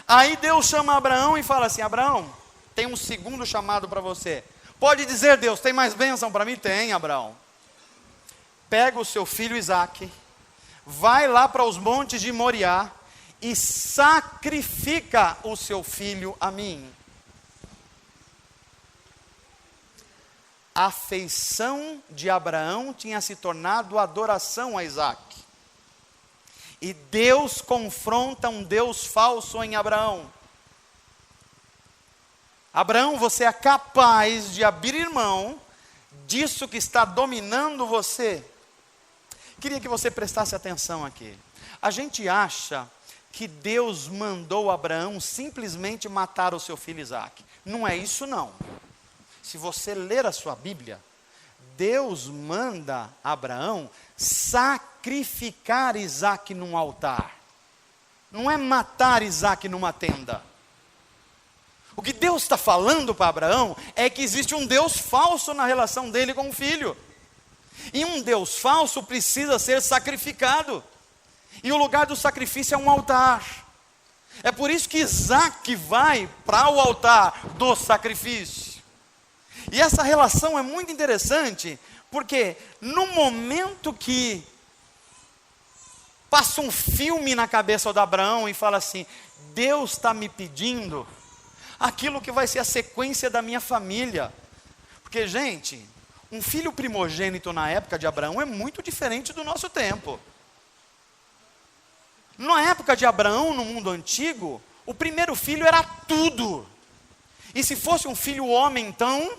Aí Deus chama Abraão e fala assim: Abraão, tem um segundo chamado para você. Pode dizer, Deus, tem mais bênção para mim? Tem, Abraão. Pega o seu filho Isaque, vai lá para os montes de Moriá e sacrifica o seu filho a mim. A afeição de Abraão tinha se tornado adoração a Isaque. E Deus confronta um Deus falso em Abraão. Abraão, você é capaz de abrir mão disso que está dominando você? Queria que você prestasse atenção aqui. A gente acha que Deus mandou Abraão simplesmente matar o seu filho Isaque. Não é isso não. Se você ler a sua Bíblia, Deus manda Abraão sacrificar Isaque num altar. Não é matar Isaque numa tenda. O que Deus está falando para Abraão é que existe um Deus falso na relação dele com o filho. E um Deus falso precisa ser sacrificado. E o lugar do sacrifício é um altar. É por isso que Isaque vai para o altar do sacrifício. E essa relação é muito interessante, porque no momento que passa um filme na cabeça de Abraão e fala assim: Deus está me pedindo aquilo que vai ser a sequência da minha família. Porque, gente, um filho primogênito na época de Abraão é muito diferente do nosso tempo. Na época de Abraão, no mundo antigo, o primeiro filho era tudo. E se fosse um filho homem, então,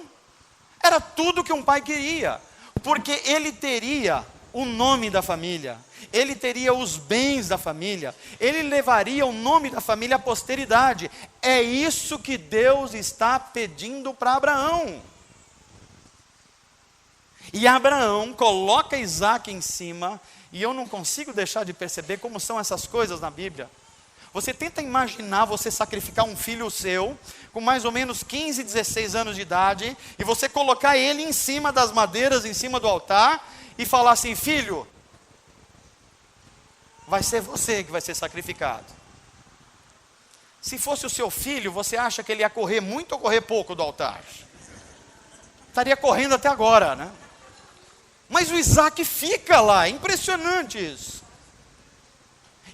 era tudo que um pai queria. Porque ele teria o nome da família, ele teria os bens da família, ele levaria o nome da família à posteridade. É isso que Deus está pedindo para Abraão. E Abraão coloca Isaque em cima, e eu não consigo deixar de perceber como são essas coisas na Bíblia. Você tenta imaginar você sacrificar um filho seu, com mais ou menos 15, 16 anos de idade, e você colocar ele em cima das madeiras, em cima do altar, e falar assim: filho, vai ser você que vai ser sacrificado. Se fosse o seu filho, você acha que ele ia correr muito ou correr pouco do altar? Estaria correndo até agora, né? Mas o Isaque fica lá, é impressionante isso.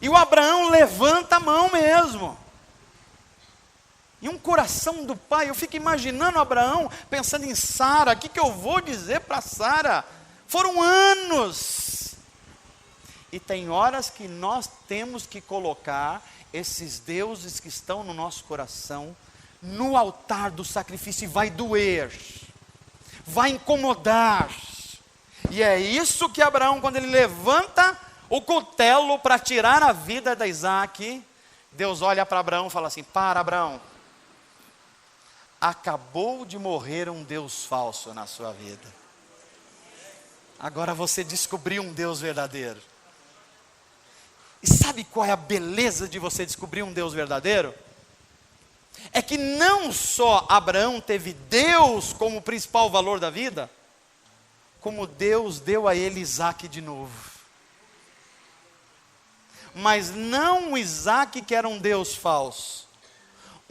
E o Abraão levanta a mão mesmo. E um coração do pai, eu fico imaginando Abraão, pensando em Sara, o que eu vou dizer para Sara? Foram anos. E tem horas que nós temos que colocar esses deuses que estão no nosso coração no altar do sacrifício, e vai doer, vai incomodar. E é isso que Abraão, quando ele levanta o cutelo para tirar a vida de Isaque, Deus olha para Abraão e fala assim: para, Abraão, acabou de morrer um Deus falso na sua vida, agora você descobriu um Deus verdadeiro. E sabe qual é a beleza de você descobrir um Deus verdadeiro? É que não só Abraão teve Deus como o principal valor da vida, como Deus deu a ele Isaac de novo. Mas não o Isaac que era um Deus falso.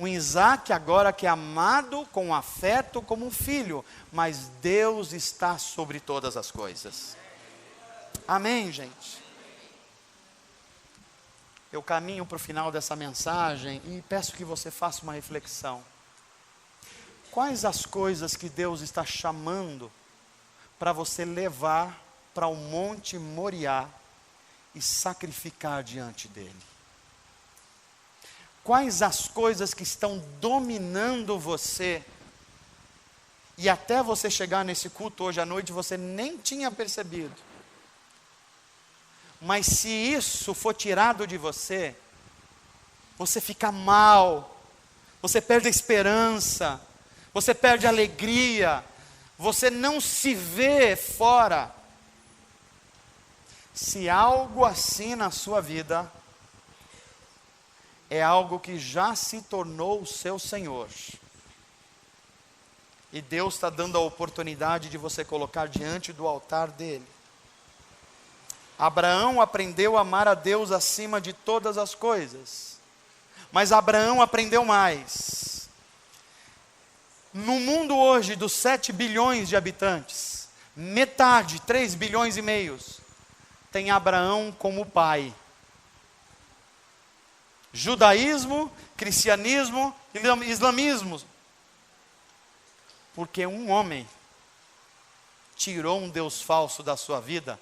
Um Isaac agora que é amado com afeto como um filho. Mas Deus está sobre todas as coisas. Amém, gente? Eu caminho para o final dessa mensagem e peço que você faça uma reflexão. Quais as coisas que Deus está chamando para você levar para o Monte Moriá e sacrificar diante dele? Quais as coisas que estão dominando você e até você chegar nesse culto hoje à noite você nem tinha percebido? Mas se isso for tirado de você, você fica mal, você perde a esperança, você perde a alegria, você não se vê fora. Se algo assim na sua vida, é algo que já se tornou o seu Senhor. E Deus está dando a oportunidade de você colocar diante do altar dele. Abraão aprendeu a amar a Deus acima de todas as coisas. Mas Abraão aprendeu mais. No mundo hoje dos 7 bilhões de habitantes, metade, 3 bilhões e meio, tem Abraão como pai. Judaísmo, cristianismo, islamismo. Porque um homem tirou um Deus falso da sua vida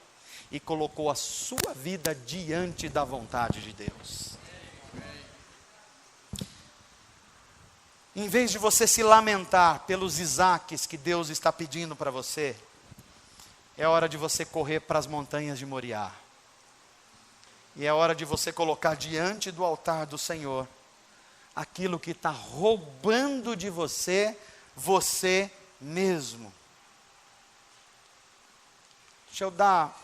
e colocou a sua vida diante da vontade de Deus. Em vez de você se lamentar pelos Isaques que Deus está pedindo para você, é hora de você correr para as montanhas de Moriá. E é hora de você colocar diante do altar do Senhor aquilo que está roubando de você, você mesmo. Deixa eu dar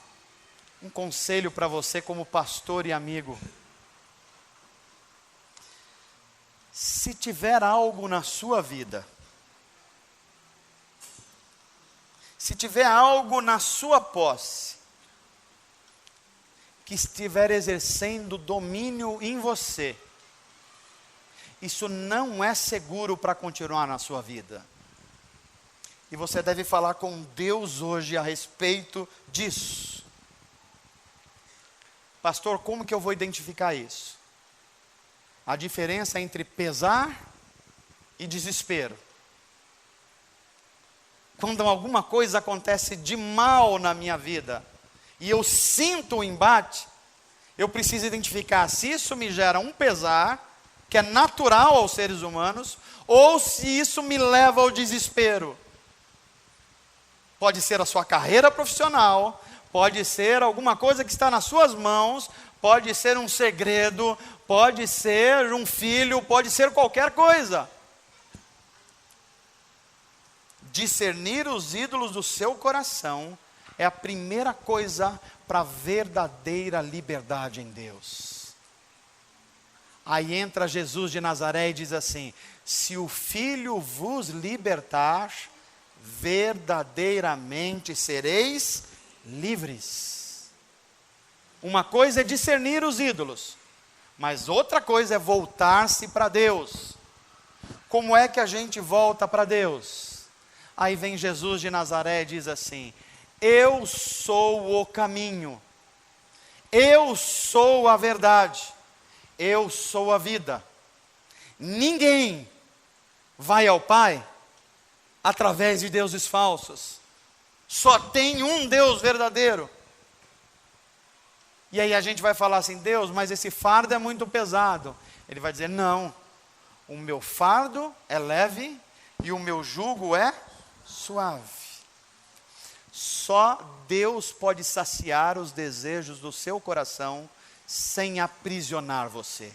um conselho para você como pastor e amigo. Se tiver algo na sua vida, se tiver algo na sua posse, que estiver exercendo domínio em você, isso não é seguro para continuar na sua vida. E você deve falar com Deus hoje a respeito disso. Pastor, como que eu vou identificar isso? A diferença entre pesar e desespero. Quando alguma coisa acontece de mal na minha vida, e eu sinto o embate, eu preciso identificar se isso me gera um pesar, que é natural aos seres humanos, ou se isso me leva ao desespero. Pode ser a sua carreira profissional, pode ser alguma coisa que está nas suas mãos, pode ser um segredo, pode ser um filho, pode ser qualquer coisa. Discernir os ídolos do seu coração é a primeira coisa para a verdadeira liberdade em Deus. Aí entra Jesus de Nazaré e diz assim: se o Filho vos libertar, verdadeiramente sereis livres. Uma coisa é discernir os ídolos, mas outra coisa é voltar-se para Deus. Como é que a gente volta para Deus? Aí vem Jesus de Nazaré e diz assim: eu sou o caminho, eu sou a verdade, eu sou a vida. Ninguém vai ao Pai através de deuses falsos. Só tem um Deus verdadeiro. E aí a gente vai falar assim: Deus, mas esse fardo é muito pesado. Ele vai dizer: não, o meu fardo é leve e o meu jugo é suave. Só Deus pode saciar os desejos do seu coração sem aprisionar você.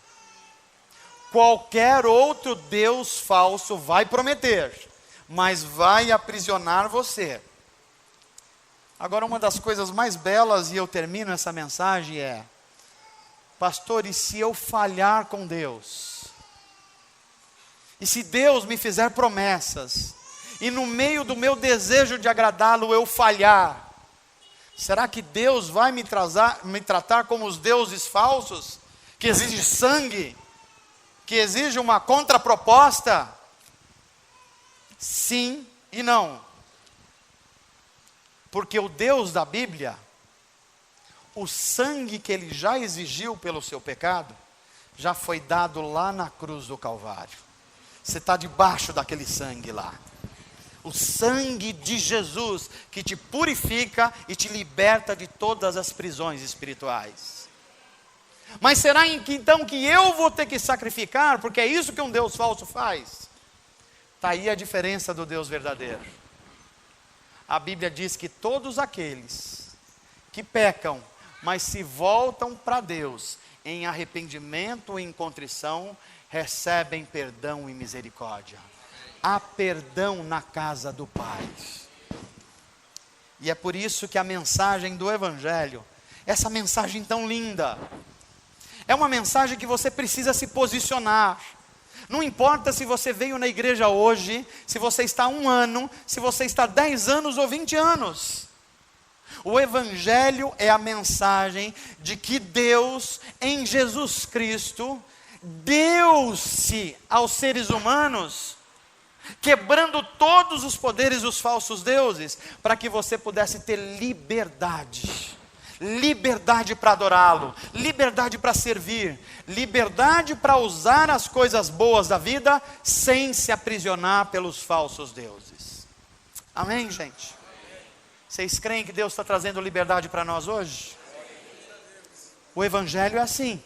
Qualquer outro Deus falso vai prometer, mas vai aprisionar você. Agora, uma das coisas mais belas, e eu termino essa mensagem, é: Pastor, e se eu falhar com Deus? E se Deus me fizer promessas, e no meio do meu desejo de agradá-lo eu falhar? Será que Deus vai me tratar como os deuses falsos, que exigem sangue, que exigem uma contraproposta? Sim e não. Porque o Deus da Bíblia, o sangue que Ele já exigiu pelo seu pecado, já foi dado lá na cruz do Calvário. Você está debaixo daquele sangue lá. O sangue de Jesus que te purifica e te liberta de todas as prisões espirituais. Mas será então que eu vou ter que sacrificar? Porque é isso que um Deus falso faz. Está aí a diferença do Deus verdadeiro. A Bíblia diz que todos aqueles que pecam, mas se voltam para Deus em arrependimento e em contrição, recebem perdão e misericórdia. Há perdão na casa do Pai. E é por isso que a mensagem do Evangelho, essa mensagem tão linda, é uma mensagem que você precisa se posicionar. Não importa se você veio na igreja hoje, se você está 1 ano, se você está 10 anos ou 20 anos. O Evangelho é a mensagem de que Deus, em Jesus Cristo, deu-se aos seres humanos, quebrando todos os poderes dos falsos deuses, para que você pudesse ter liberdade. Liberdade para adorá-lo, liberdade para servir, liberdade para usar as coisas boas da vida, sem se aprisionar pelos falsos deuses. Amém, gente? Vocês creem que Deus está trazendo liberdade para nós hoje? O Evangelho é assim.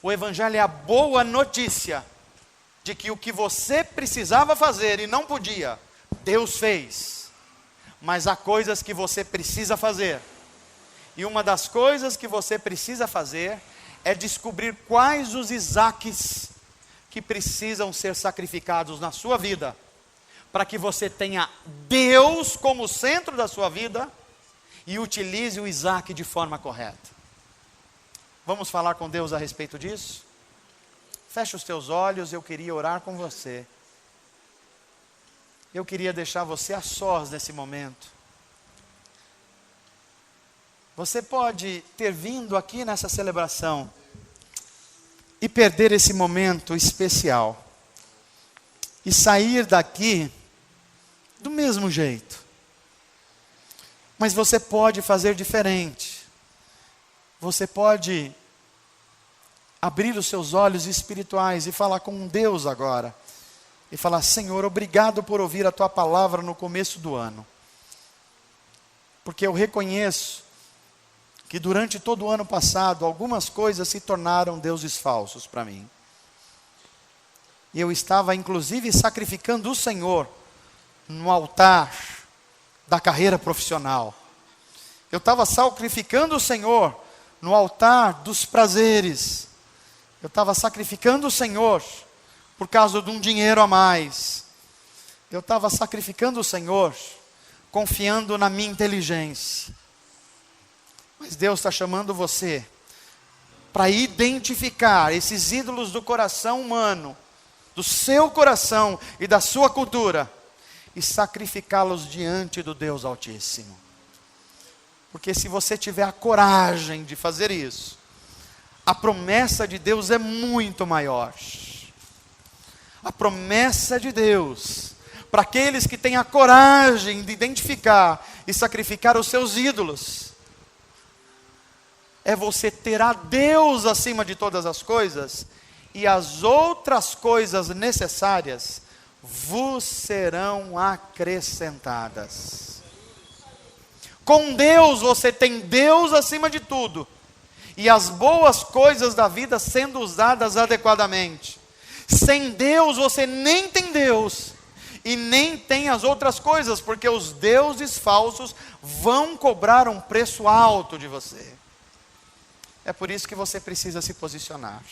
O Evangelho é a boa notícia de que o que você precisava fazer e não podia, Deus fez. Mas há coisas que você precisa fazer. E uma das coisas que você precisa fazer é descobrir quais os Isaques que precisam ser sacrificados na sua vida, para que você tenha Deus como centro da sua vida e utilize o Isaque de forma correta. Vamos falar com Deus a respeito disso? Feche os teus olhos, eu queria orar com você. Eu queria deixar você a sós nesse momento. Você pode ter vindo aqui nessa celebração e perder esse momento especial e sair daqui do mesmo jeito. Mas você pode fazer diferente. Você pode abrir os seus olhos espirituais e falar com Deus agora. E falar: Senhor, obrigado por ouvir a Tua palavra no começo do ano. Porque eu reconheço que durante todo o ano passado, algumas coisas se tornaram deuses falsos para mim. E eu estava inclusive sacrificando o Senhor no altar da carreira profissional. Eu estava sacrificando o Senhor no altar dos prazeres. Eu estava sacrificando o Senhor por causa de um dinheiro a mais. Eu estava sacrificando o Senhor confiando na minha inteligência. Mas Deus está chamando você para identificar esses ídolos do coração humano, do seu coração e da sua cultura, e sacrificá-los diante do Deus Altíssimo. Porque se você tiver a coragem de fazer isso, a promessa de Deus é muito maior. A promessa de Deus, para aqueles que têm a coragem de identificar e sacrificar os seus ídolos, é você ter a Deus acima de todas as coisas, e as outras coisas necessárias vos serão acrescentadas. Com Deus você tem Deus acima de tudo, e as boas coisas da vida sendo usadas adequadamente. Sem Deus você nem tem Deus, e nem tem as outras coisas, porque os deuses falsos vão cobrar um preço alto de você. É por isso que você precisa se posicionar.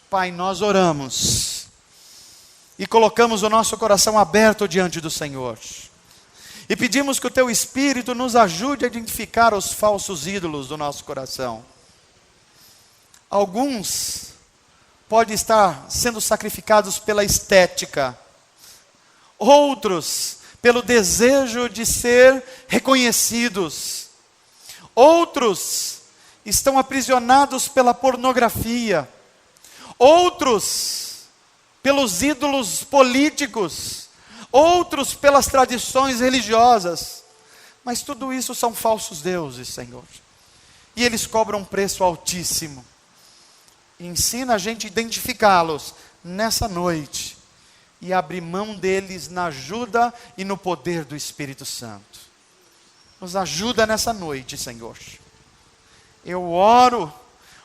Pai, nós oramos e colocamos o nosso coração aberto diante do Senhor. E pedimos que o Teu Espírito nos ajude a identificar os falsos ídolos do nosso coração. Alguns podem estar sendo sacrificados pela estética, outros pelo desejo de ser reconhecidos, outros estão aprisionados pela pornografia, outros pelos ídolos políticos, outros pelas tradições religiosas. Mas tudo isso são falsos deuses, Senhor. E eles cobram um preço altíssimo. Ensina a gente a identificá-los nessa noite e abrir mão deles na ajuda e no poder do Espírito Santo. Nos ajuda nessa noite, Senhor. Eu oro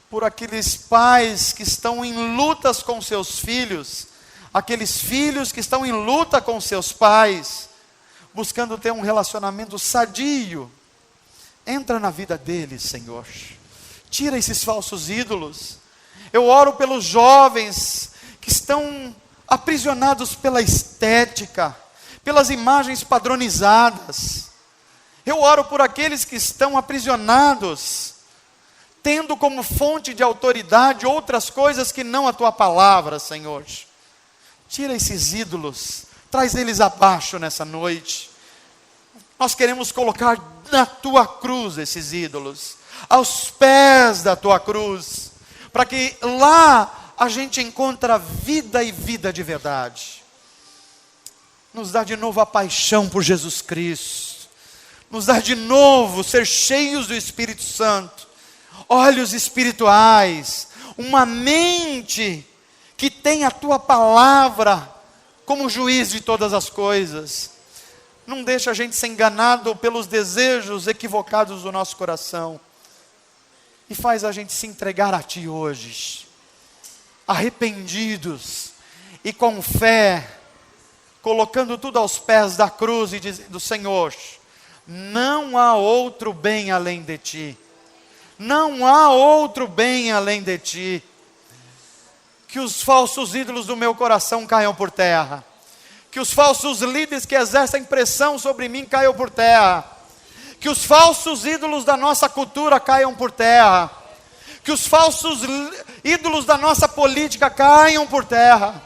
por aqueles pais que estão em lutas com seus filhos, aqueles filhos que estão em luta com seus pais, buscando ter um relacionamento sadio. Entra na vida deles, Senhor. Tira esses falsos ídolos. Eu oro pelos jovens que estão aprisionados pela estética, pelas imagens padronizadas. Eu oro por aqueles que estão aprisionados, tendo como fonte de autoridade outras coisas que não a tua palavra, Senhor. Tira esses ídolos, traz eles abaixo nessa noite. Nós queremos colocar na tua cruz esses ídolos, aos pés da tua cruz, para que lá a gente encontre vida e vida de verdade. Nos dá de novo a paixão por Jesus Cristo, nos dá de novo ser cheios do Espírito Santo, olhos espirituais, uma mente que tem a tua palavra como juiz de todas as coisas. Não deixa a gente ser enganado pelos desejos equivocados do nosso coração. E faz a gente se entregar a Ti hoje, arrependidos e com fé, colocando tudo aos pés da cruz e dizendo: Senhor, não há outro bem além de Ti. Não há outro bem além de Ti. Que os falsos ídolos do meu coração caiam por terra. Que os falsos líderes que exercem pressão sobre mim caiam por terra. Que os falsos ídolos da nossa cultura caiam por terra. Que os falsos ídolos da nossa política caiam por terra.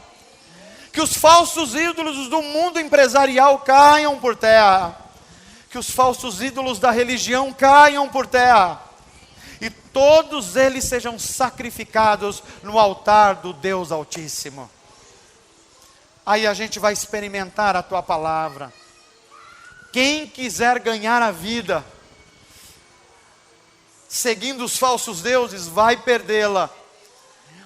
Que os falsos ídolos do mundo empresarial caiam por terra. Que os falsos ídolos da religião caiam por terra. E todos eles sejam sacrificados no altar do Deus Altíssimo. Aí a gente vai experimentar a tua palavra. Quem quiser ganhar a vida seguindo os falsos deuses, vai perdê-la.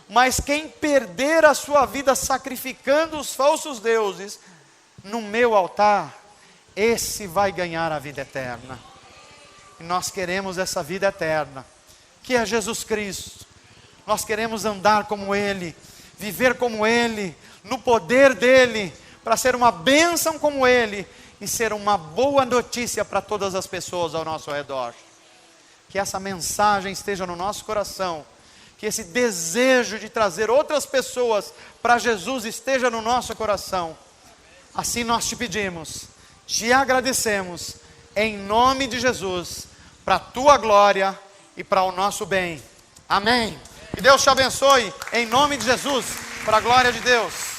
Mas quem perder a sua vida sacrificando os falsos deuses no meu altar, esse vai ganhar a vida eterna. E nós queremos essa vida eterna, que é Jesus Cristo. Nós queremos andar como Ele, viver como Ele, no poder dEle, para ser uma bênção como Ele, e ser uma boa notícia para todas as pessoas ao nosso redor. Que essa mensagem esteja no nosso coração, que esse desejo de trazer outras pessoas para Jesus esteja no nosso coração. Assim nós te pedimos, te agradecemos, em nome de Jesus, para a tua glória e para o nosso bem. Amém. Que Deus te abençoe, em nome de Jesus, para a glória de Deus.